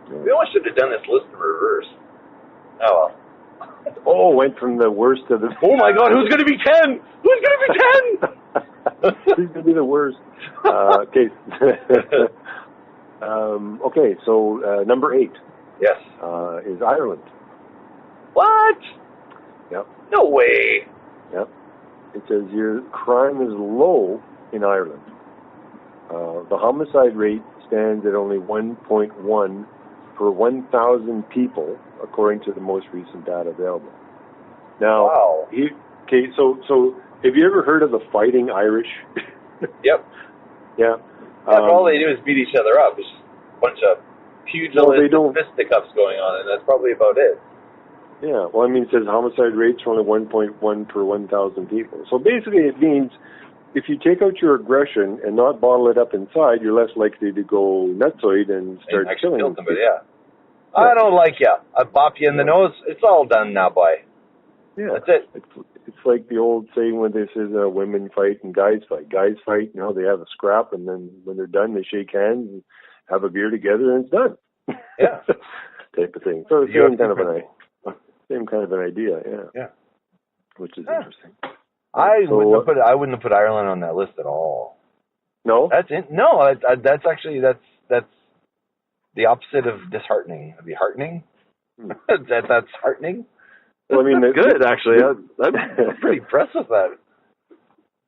We almost should have done this list in reverse. Oh, well. Oh, went from the worst to the... Oh, my God, who's going to be 10? Who's going to be 10? Who's going to be the worst? Okay. Okay, so number 8. Yes. Is Ireland. What? Yep. No way. Yep. It says here, crime is low in Ireland. The homicide rate stands at only 1.1 per 1,000 people, according to the most recent data available. Now, wow. So have you ever heard of the Fighting Irish? Yep. Yeah. All they do is beat each other up. It's just a bunch of pugilistic fisticuffs going on, and that's probably about it. Yeah. Well, I mean, it says homicide rates are only 1.1 per 1,000 people. So basically, it means if you take out your aggression and not bottle it up inside, you're less likely to go nutsoid and start killing somebody. Yeah. I don't like you. I bop you in the nose. It's all done now, boy. Yeah. That's it. It's like the old saying when they say women fight and guys fight. Guys fight, they have a scrap, and then when they're done, they shake hands and have a beer together, and it's done. Yeah. Type of thing. So it's same kind of an idea, yeah. Yeah. Which is interesting. I wouldn't have put Ireland on that list at all. No? That's actually that's the opposite of disheartening. Be heartening? That's heartening. Well, I mean, good actually. I'm pretty impressed with that.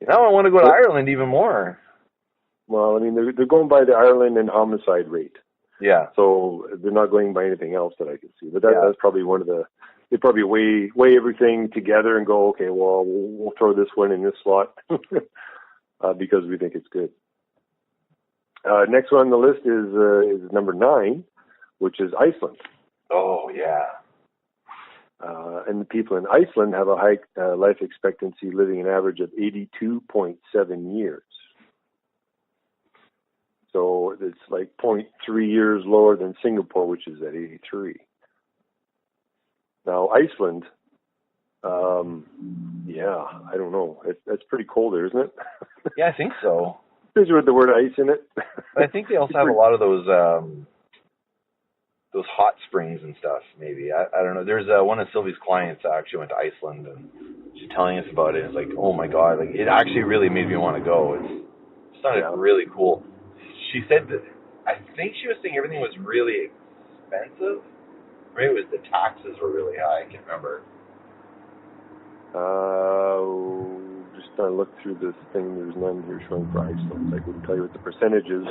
Now I want to go to Ireland even more. Well, I mean, they're going by the Ireland and homicide rate. Yeah. So they're not going by anything else that I can see. But that's probably one of the. They probably weigh everything together and go, okay, well, we'll throw this one in this slot because we think it's good. Next one on the list is number 9, which is Iceland. Oh, yeah. And the people in Iceland have a high life expectancy, living an average of 82.7 years. So it's like 0.3 years lower than Singapore, which is at 83. Now, Iceland, I don't know. That's pretty cold there, isn't it? Yeah, I think so. Is with the word ice in it? I think they also have a lot of those hot springs and stuff, maybe. I don't know. There's one of Sylvie's clients actually went to Iceland, and she's telling us about it. It's like, oh my God, like it actually really made me want to go. It sounded really cool. She said that, I think she was saying everything was really expensive. Maybe it was the taxes were really high. I can't remember. Just trying to look through this thing. There's none here showing for Iceland. I couldn't tell you what the percentage is.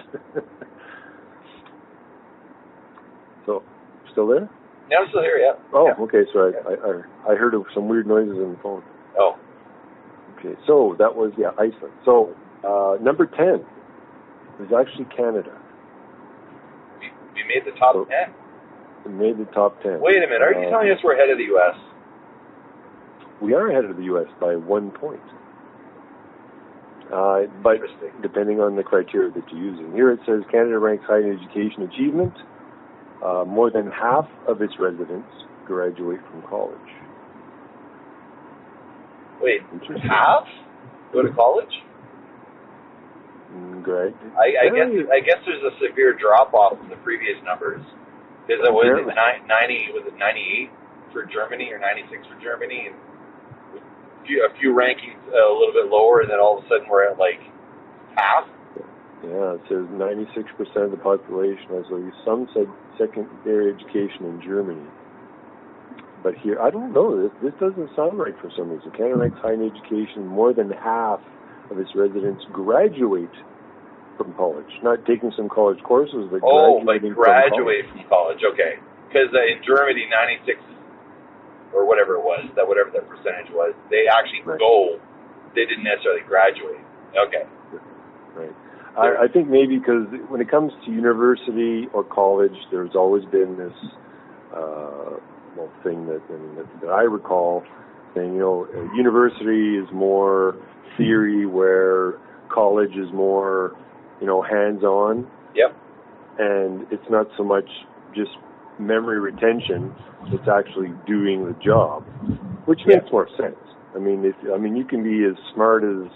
So, still there? Yeah, I'm still here, yeah. Oh, yeah. Okay. So I heard of some weird noises on the phone. Oh. Okay. So that was, Iceland. So number 10 is actually Canada. We made the top 10? We made the top 10. Wait a minute. Are you telling us we're ahead of the U.S.? We are ahead of the U.S. by 1 point. But depending on the criteria that you're using. Here it says Canada ranks high in education achievement. More than half of its residents graduate from college. Wait, half go to college? Great. I guess there's a severe drop off from the previous numbers. Because it was 98 for Germany or 96 for Germany, and a few rankings a little bit lower, and then all of a sudden we're at like half. Yeah, it says 96% of the population has at least some secondary education in Germany. But here, I don't know, this doesn't sound right for some reason. Canada ranks high in education. More than half of its residents graduate from college. Not taking some college courses, but graduate from college. Okay. Because in Germany, 96 or whatever it was, whatever that percentage was, they actually go. They didn't necessarily graduate. Okay. Right. I think maybe because when it comes to university or college, there's always been this thing that I recall saying, university is more theory, where college is more, hands-on. Yep. And it's not so much just memory retention; it's actually doing the job, which makes more sense. I mean, you can be as smart as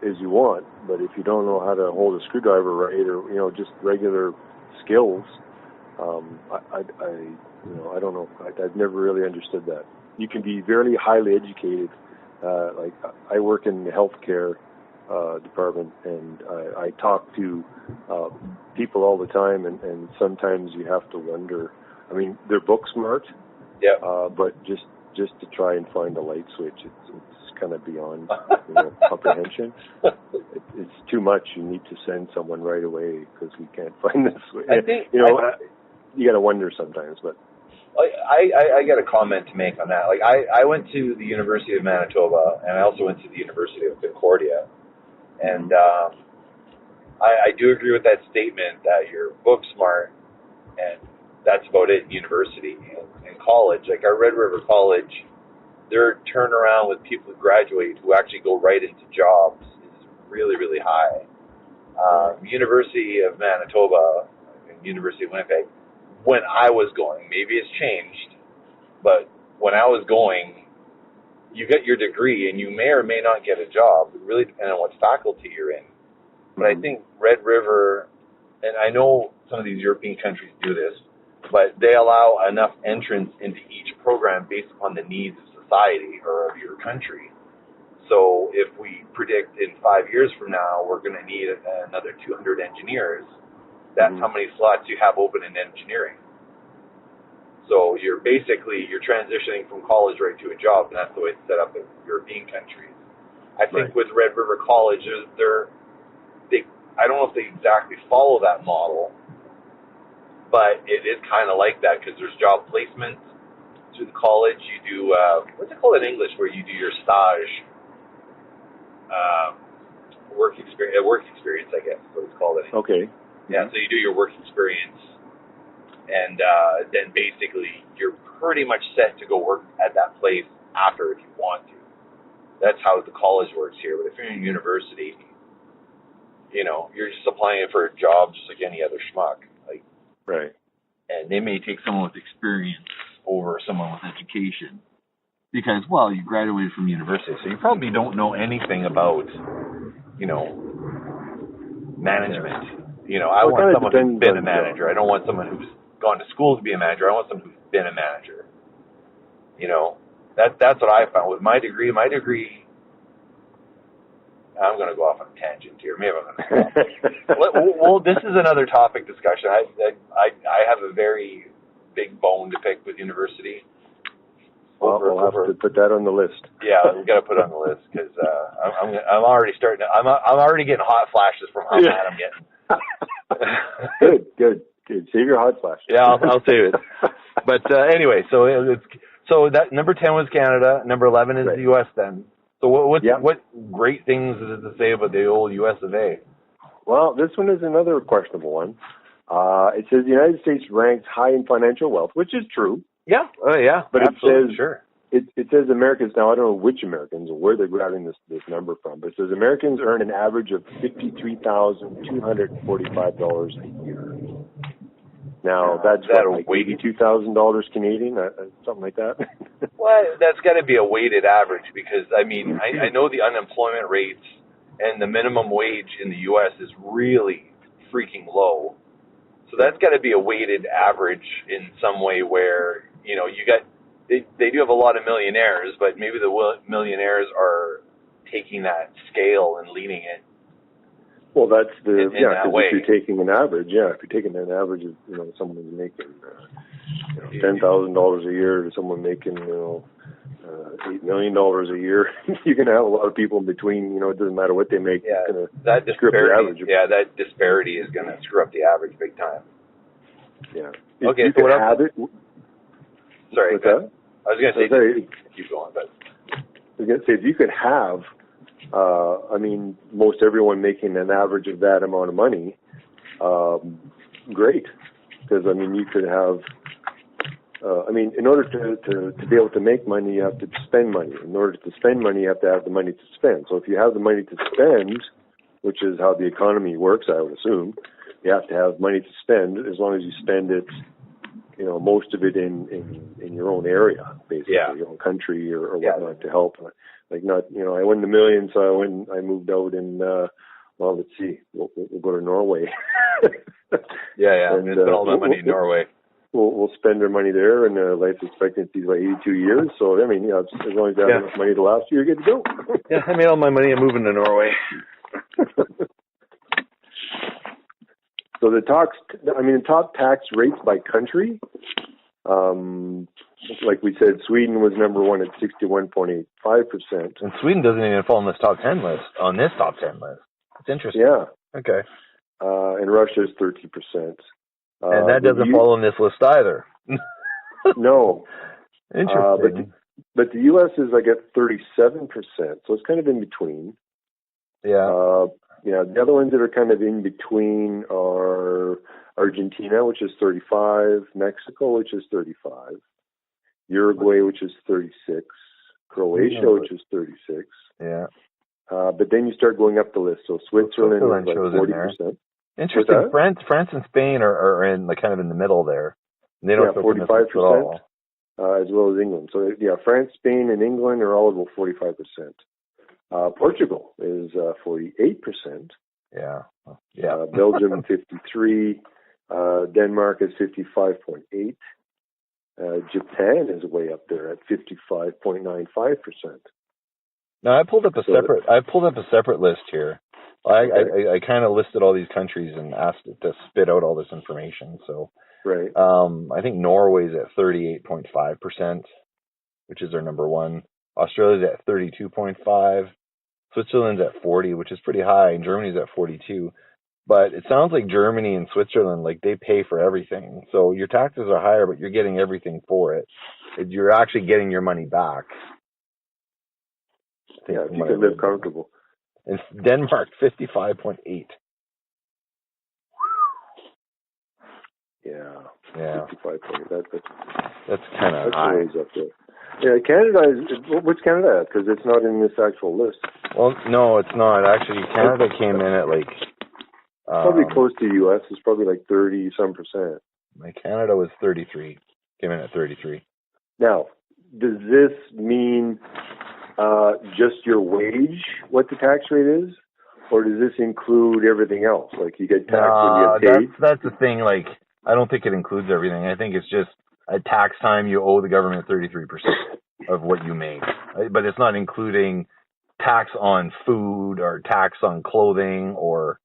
as you want, but if you don't know how to hold a screwdriver right, or just regular skills, I don't know. I've never really understood that. You can be very highly educated. Like I work in the healthcare department, and I talk to people all the time, and sometimes you have to wonder. I mean, they're book smart, but just to try and find a light switch, it's kind of beyond comprehension. It's too much. You need to send someone right away because we can't find this way. I think you got to wonder sometimes, but. I got a comment to make on that. Like I went to the University of Manitoba, and I also went to the University of Concordia, and I do agree with that statement that you're book smart, and that's about it in university. And college, like our Red River College, their turnaround with people who graduate who actually go right into jobs is really, really high. University of Manitoba and University of Winnipeg, when I was going, maybe it's changed, but when I was going, you get your degree and you may or may not get a job. It really depends on what faculty you're in. But I think Red River, and I know some of these European countries do this, but they allow enough entrance into each program based upon the needs of society or of your country. So if we predict in 5 years from now we're going to need another 200 engineers, that's how many slots you have open in engineering. So you're transitioning from college right to a job, and that's the way it's set up in European countries. I think with Red River College, I don't know if they exactly follow that model, but it is kind of like that because there's job placements through the college. You do what's it called in English, where you do your stage, work experience, I guess is what it's called in English. Okay. Yeah, so you do your work experience, and then basically you're pretty much set to go work at that place after if you want to. That's how the college works here. But if you're in university, you know, you're just applying for a job just like any other schmuck. Like, right. And they may take someone with experience over someone with education because, well, you graduated from university, so you probably don't know anything about, you know, management. You know, I want someone who's been a manager. I don't want someone who's gone to school to be a manager. I want someone who's been a manager. You know, that's what I found with my degree. I'm going to go off on a tangent here. Maybe I'm going to stop. Well, this is another topic discussion. I have a very big bone to pick with university. We'll have to put that on the list. Yeah, we've got to put it on the list because I'm already starting. I'm already getting hot flashes from how mad I'm getting. Good. Save your hot flashes. Yeah, I'll save it. But anyway, so that number 10 was Canada. Number 11 is the U.S. Then. So what great things is it to say about the old U.S. of A? Well, this one is another questionable one. It says the United States ranks high in financial wealth, which is true. Yeah. Yeah. But absolutely, sure. It says Americans, now I don't know which Americans or where they're grabbing this number from, but it says Americans earn an average of $53,245 a year. Now, that's like $82,000 Canadian, something like that. Well, that's got to be a weighted average because, I mean, I know the unemployment rates and the minimum wage in the U.S. is really freaking low. So that's got to be a weighted average in some way where, you know, they do have a lot of millionaires, but maybe the millionaires are taking that scale and leaning it. Well, that's because if you're taking an average, if you're taking an average of, you know, someone who's making $10,000 a year to someone making, $8 million a year, you're going to have a lot of people in between. You know, it doesn't matter what they make. Yeah, it's going to screw up the average. Yeah, that disparity is going to screw up the average big time. Yeah. Okay, you could have it. Sorry, what's that? I was going to say, keep going, but I was going to say, if you could have, most everyone making an average of that amount of money, great. Because, you could have, in order to be able to make money, you have to spend money. In order to spend money, you have to have the money to spend. So if you have the money to spend, which is how the economy works, I would assume, you have to have money to spend as long as you spend it, most of it in your own area, basically, your own country or whatnot to help. Like not, I won the million, so I moved out and, let's see, we'll go to Norway. And spend all that money in Norway. We'll spend our money there, and life expectancy is like 82 years. So, as long as you have enough money to last you, you're good to go. I made all my money. I'm moving to Norway. So the top tax rates by country, like we said, Sweden was number one at 61.85%. And Sweden doesn't even fall on this top 10 list. It's interesting. Yeah. Okay. And Russia is 13%. And that doesn't fall on this list either. No. Interesting. But the U.S. is like at 37%, so it's kind of in between. Yeah. The other ones that are kind of in between are Argentina, which is 35, Mexico, which is 35, Uruguay, which is 36, Croatia, which is 36. Yeah. But then you start going up the list. So Switzerland is like 40%. Interesting. France and Spain are in kind of in the middle there. They don't 45% at all. As well as England. So France, Spain, and England are all about 45%. Portugal is 48%. Yeah. Belgium 53. Denmark is 55.8. Japan is way up there at 55.95%. Now I pulled up a separate list here. I kind of listed all these countries and asked it to spit out all this information. So, right. I think Norway's at 38.5%, which is their number one. Australia's at 32.5. Switzerland's at 40, which is pretty high, and Germany's at 42. But it sounds like Germany and Switzerland, like they pay for everything. So your taxes are higher, but you're getting everything for it. You're actually getting your money back. Yeah, if you can live comfortable. In Denmark, 55.8. Yeah. Yeah. 55.8. That's kind of high. Ways up there. Yeah, Canada is. What's Canada at? Because it's not in this actual list. Well, no, it's not. Actually, Canada came in at like. Probably close to the U.S. It's probably like 30-some%. My Canada was 33. Came in at 33. Now, does this mean just your wage, what the tax rate is? Or does this include everything else? Like you get taxed when you get paid? That's the thing. Like, I don't think it includes everything. I think it's just at tax time you owe the government 33% of what you make. But it's not including tax on food or tax on clothing or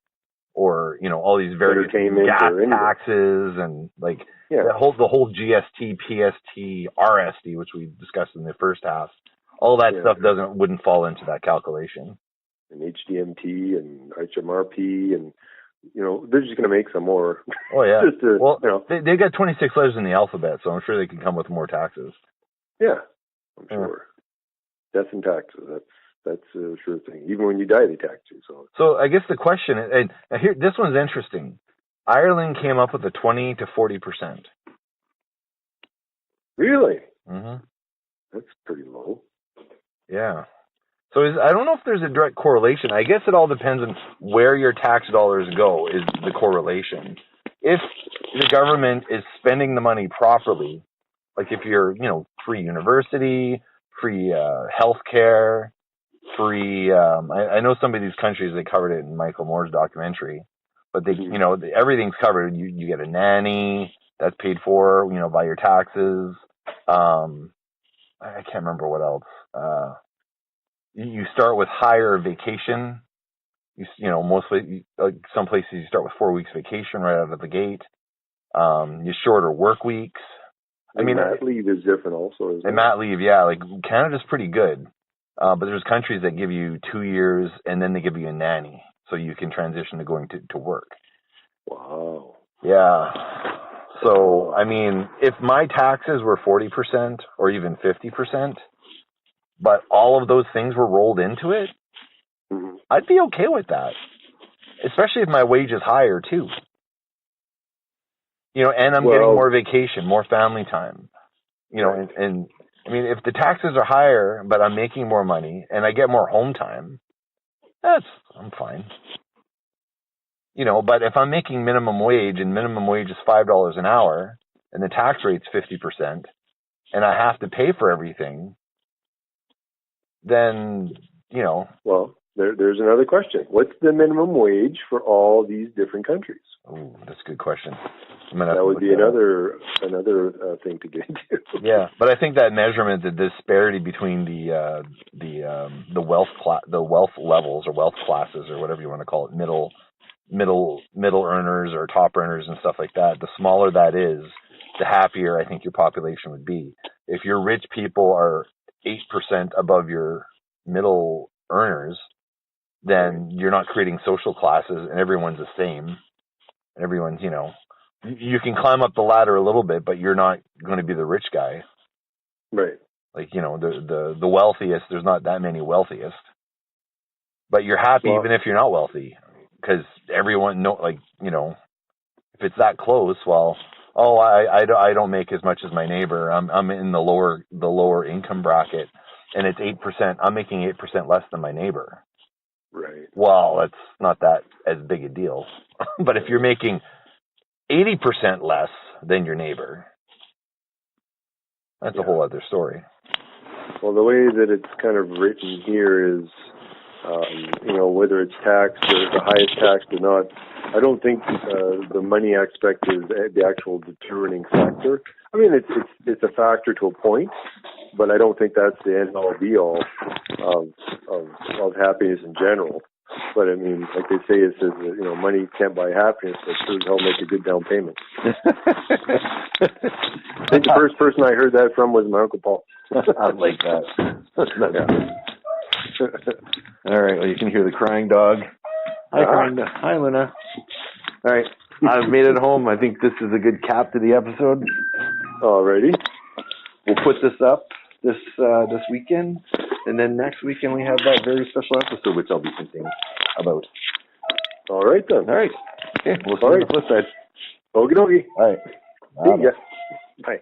all these various gas taxes and like the whole GST, PST, RST, which we discussed in the first half. All that stuff wouldn't fall into that calculation. And HDMT and HMRP and they're just going to make some more. Oh yeah. They got 26 letters in the alphabet, so I'm sure they can come with more taxes. Yeah, I'm sure. Death and taxes. That's a sure thing. Even when you die, they tax you. So I guess the question, and here, this one's interesting. Ireland came up with a 20 to 40%. Really? Mm-hmm. That's pretty low. Yeah. So I don't know if there's a direct correlation. I guess it all depends on where your tax dollars go is the correlation. If the government is spending the money properly, like if you're, free university, free health care, free, I know some of these countries, they covered it in Michael Moore's documentary, but they, everything's covered. You get a nanny that's paid for, by your taxes. I can't remember what else. You start with higher vacation. Mostly, like some places you start with 4 weeks vacation right out of the gate. You shorter work weeks. Mat leave is different also, isn't it? And mat leave, yeah. Like Canada's pretty good. But there's countries that give you 2 years and then they give you a nanny so you can transition to going to work. Wow. Yeah. So, if my taxes were 40% or even 50%, but all of those things were rolled into it, I'd be okay with that. Especially if my wage is higher too. And I'm getting more vacation, more family time. And if the taxes are higher, but I'm making more money and I get more home time, I'm fine. But if I'm making minimum wage and minimum wage is $5 an hour and the tax rate's 50% and I have to pay for everything, then, Well, there's another question. What's the minimum wage for all these different countries? Oh, that's a good question. That would be another thing to get into. Yeah, but I think that measurement, the disparity between the wealth levels or wealth classes or whatever you want to call it, middle earners or top earners and stuff like that, the smaller that is, the happier I think your population would be. If your rich people are 8% above your middle earners, then you're not creating social classes and everyone's the same. Everyone's, you can climb up the ladder a little bit, but you're not going to be the rich guy. Right. Like, the wealthiest, there's not that many wealthiest. But you're happy even if you're not wealthy. Because everyone if it's that close, I don't make as much as my neighbor. I'm in the lower income bracket, and it's 8%. I'm making 8% less than my neighbor. Right. Well, that's not that as big a deal. But if you're making 80% less than your neighbor, that's a whole other story. Well, the way that it's kind of written here is, whether it's taxed or the highest taxed or not, I don't think the money aspect is the actual determining factor. It's a factor to a point, but I don't think that's the end all be all of happiness in general. But like they say, it says that, money can't buy happiness, but sure as hell make a good down payment. I think the first person I heard that from was my Uncle Paul. I like that. All right. Well, you can hear the crying dog. Hi, crying dog. Hi, Luna. All right. I've made it home. I think this is a good cap to the episode. Alrighty. We'll put this up this weekend, and then next weekend we have that very special episode, which I'll be thinking about. All right, then. All right. Okay. We'll see you on the flip side. Okie dokie. All right. See ya. Bye.